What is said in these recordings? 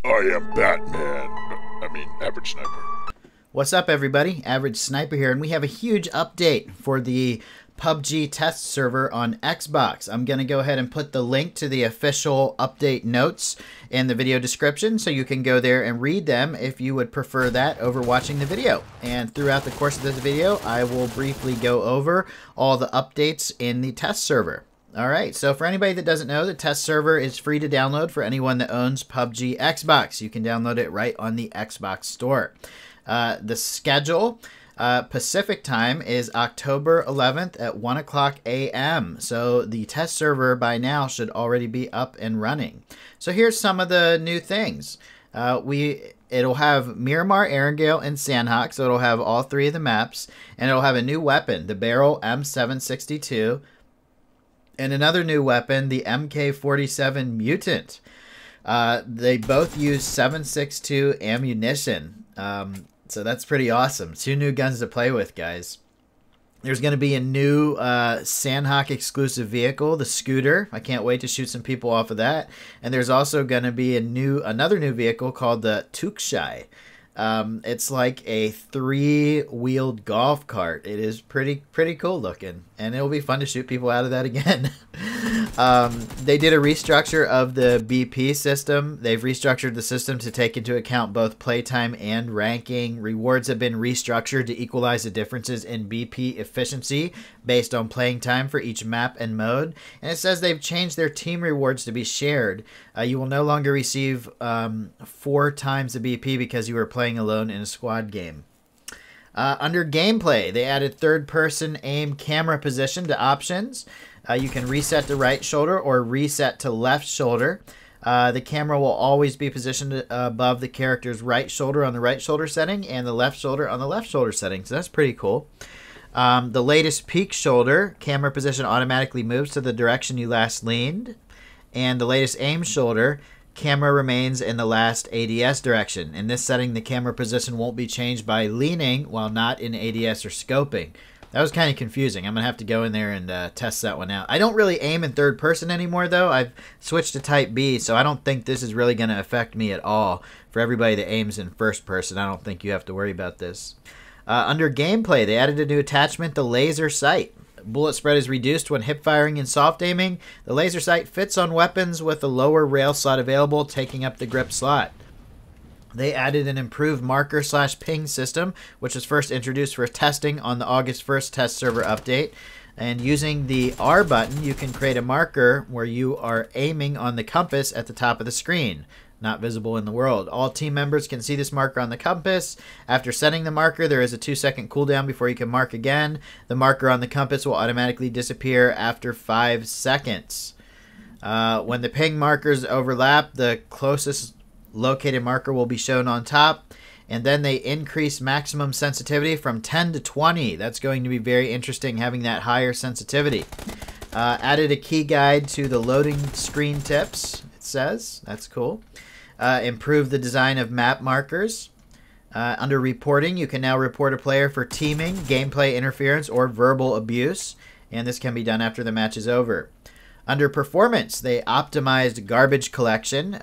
I am Batman. I mean, Average Sniper. What's up, everybody? Average Sniper here, and we have a huge update for the PUBG test server on Xbox. I'm going to go ahead and put the link to the official update notes in the video description so you can go there and read them if you would prefer that over watching the video. And throughout the course of this video, I will briefly go over all the updates in the test server. Alright, so for anybody that doesn't know, the test server is free to download for anyone that owns PUBG Xbox. You can download it right on the Xbox store. The schedule, Pacific time, is October 11th at 1 o'clock a.m. So the test server by now should already be up and running. So here's some of the new things. It'll have Miramar, Erangel, and Sandhawk, so it'll have all three of the maps. And it'll have a new weapon, the Barrel M762. And another new weapon, the MK47 Mutant. They both use 7.62 ammunition. So that's pretty awesome. Two new guns to play with, guys. There's going to be a new Sandhawk exclusive vehicle, the Scooter. I can't wait to shoot some people off of that. And there's also going to be another new vehicle called the Tukshai. It's like a 3-wheeled golf cart. It is pretty cool looking, and it'll be fun to shoot people out of that again. They did a restructure of the BP system. They've restructured the system to take into account both playtime and ranking. Rewards have been restructured to equalize the differences in BP efficiency based on playing time for each map and mode. And it says they've changed their team rewards to be shared. You will no longer receive 4 times the BP because you were playing alone in a squad game. Under gameplay, they added third-person aim camera position to options. You can reset to right shoulder or reset to left shoulder. The camera will always be positioned above the character's right shoulder on the right shoulder setting and the left shoulder on the left shoulder setting. So that's pretty cool. The latest peak shoulder camera position automatically moves to the direction you last leaned. And the latest aim shoulder camera remains in the last ADS direction. In this setting, the camera position won't be changed by leaning while not in ADS or scoping. That was kind of confusing. I'm going to have to go in there and test that one out. I don't really aim in third person anymore, though. I've switched to type B, so I don't think this is really going to affect me at all. For everybody that aims in first person, I don't think you have to worry about this. Under gameplay, they added a new attachment, the laser sight. Bullet spread is reduced when hip firing and soft aiming. The laser sight fits on weapons with a lower rail slot available, taking up the grip slot. They added an improved marker/ping system, which was first introduced for testing on the August 1st test server update. And using the R button, you can create a marker where you are aiming on the compass at the top of the screen. Not visible in the world. All team members can see this marker on the compass. After setting the marker, there is a 2-second cooldown before you can mark again. The marker on the compass will automatically disappear after 5 seconds. When the ping markers overlap, the closest located marker will be shown on top. And then they increase maximum sensitivity from 10 to 20. That's going to be very interesting, having that higher sensitivity. Added a key guide to the loading screen tips, it says. That's cool. Improve the design of map markers. Under reporting, you can now report a player for teaming, gameplay interference, or verbal abuse. And this can be done after the match is over. Under performance, they optimized garbage collection,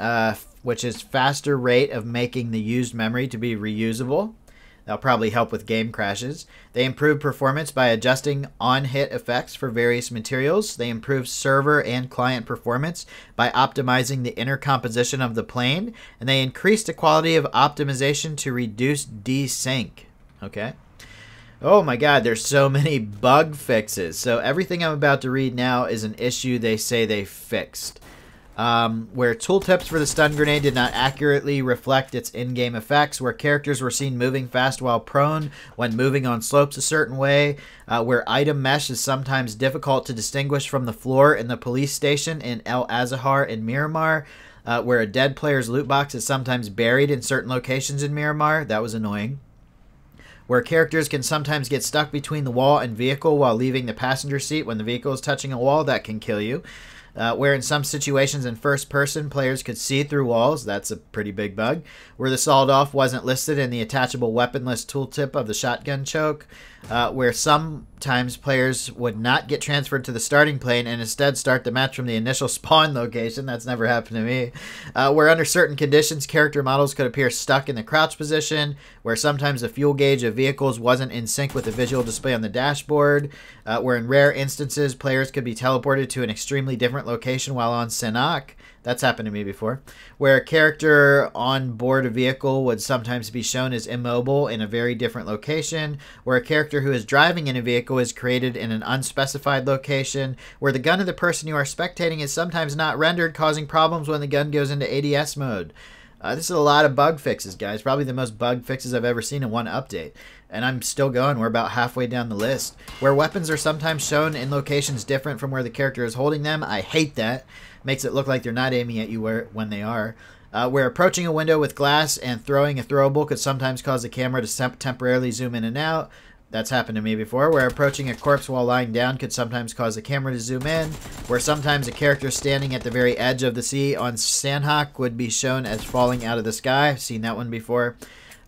which is faster rate of making the used memory to be reusable. That'll probably help with game crashes. They improved performance by adjusting on-hit effects for various materials. They improved server and client performance by optimizing the inner composition of the plane. And they increased the quality of optimization to reduce desync. Okay. Oh my god, there's so many bug fixes. So everything I'm about to read now is an issue they say they fixed. Where tooltips for the stun grenade did not accurately reflect its in-game effects, where characters were seen moving fast while prone when moving on slopes a certain way, where item mesh is sometimes difficult to distinguish from the floor in the police station in El Azahar in Miramar, where a dead player's loot box is sometimes buried in certain locations in Miramar. That was annoying. Where characters can sometimes get stuck between the wall and vehicle while leaving the passenger seat when the vehicle is touching a wall. That can kill you. where in some situations in first person, players could see through walls. That's a pretty big bug. Where the sawed-off wasn't listed in the attachable weapon list tooltip of the shotgun choke. Where sometimes players would not get transferred to the starting plane and instead start the match from the initial spawn location. That's never happened to me. Where under certain conditions, character models could appear stuck in the crouch position. Where sometimes the fuel gauge of vehicles wasn't in sync with the visual display on the dashboard. Where in rare instances, players could be teleported to an extremely different location while on Sinnoh. That's happened to me before. Where a character on board a vehicle would sometimes be shown as immobile in a very different location. Where a character who is driving in a vehicle is created in an unspecified location. Where the gun of the person you are spectating is sometimes not rendered, causing problems when the gun goes into ADS mode. This is a lot of bug fixes, guys. Probably the most bug fixes I've ever seen in one update. And I'm still going. We're about halfway down the list. Where weapons are sometimes shown in locations different from where the character is holding them. I hate that. Makes it look like they're not aiming at you when they are. Where approaching a window with glass and throwing a throwable could sometimes cause the camera to temporarily zoom in and out. That's happened to me before. Where approaching a corpse while lying down could sometimes cause the camera to zoom in. Where sometimes a character standing at the very edge of the sea on Sinnoh would be shown as falling out of the sky. I've seen that one before.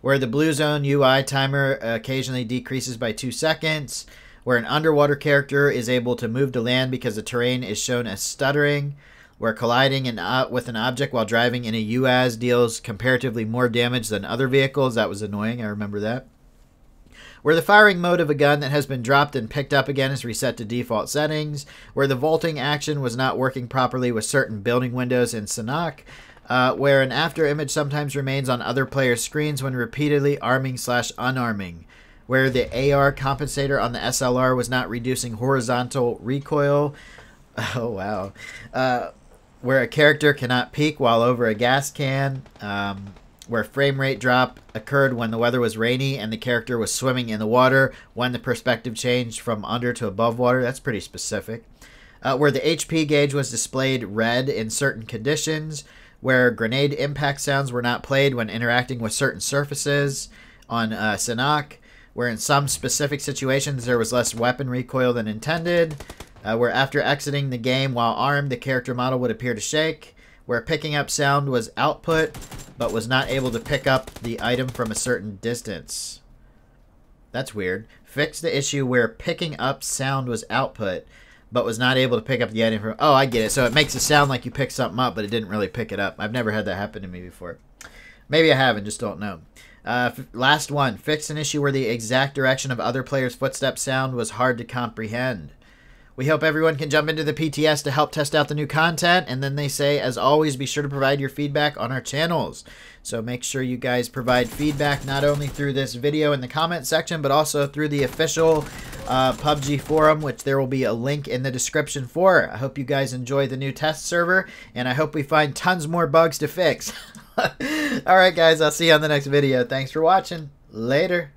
Where the blue zone UI timer occasionally decreases by 2 seconds. Where an underwater character is able to move to land because the terrain is shown as stuttering. Where colliding with an object while driving in a UAZ deals comparatively more damage than other vehicles. That was annoying. I remember that. Where the firing mode of a gun that has been dropped and picked up again is reset to default settings. Where the vaulting action was not working properly with certain building windows in Sinnoh. Where an after image sometimes remains on other players' screens when repeatedly arming/unarming. Where the AR compensator on the SLR was not reducing horizontal recoil. Oh, wow. Where a character cannot peek while over a gas can. Where frame rate drop occurred when the weather was rainy and the character was swimming in the water when the perspective changed from under to above water. That's pretty specific. Where the HP gauge was displayed red in certain conditions. Where grenade impact sounds were not played when interacting with certain surfaces on Sinnoh. Where in some specific situations there was less weapon recoil than intended. Where after exiting the game while armed, the character model would appear to shake. Where picking up sound was output, but was not able to pick up the item from a certain distance. That's weird. Fix the issue where picking up sound was output, but was not able to pick up the item from... Oh, I get it. So it makes it sound like you picked something up, but it didn't really pick it up. I've never had that happen to me before. Maybe I haven't, just don't know. Last one. Fix an issue where the exact direction of other players' footstep sound was hard to comprehend. We hope everyone can jump into the PTS to help test out the new content. And then they say, as always, be sure to provide your feedback on our channels. So make sure you guys provide feedback not only through this video in the comment section, but also through the official PUBG forum, which there will be a link in the description for. I hope you guys enjoy the new test server, and I hope we find tons more bugs to fix. All right, guys, I'll see you on the next video. Thanks for watching. Later.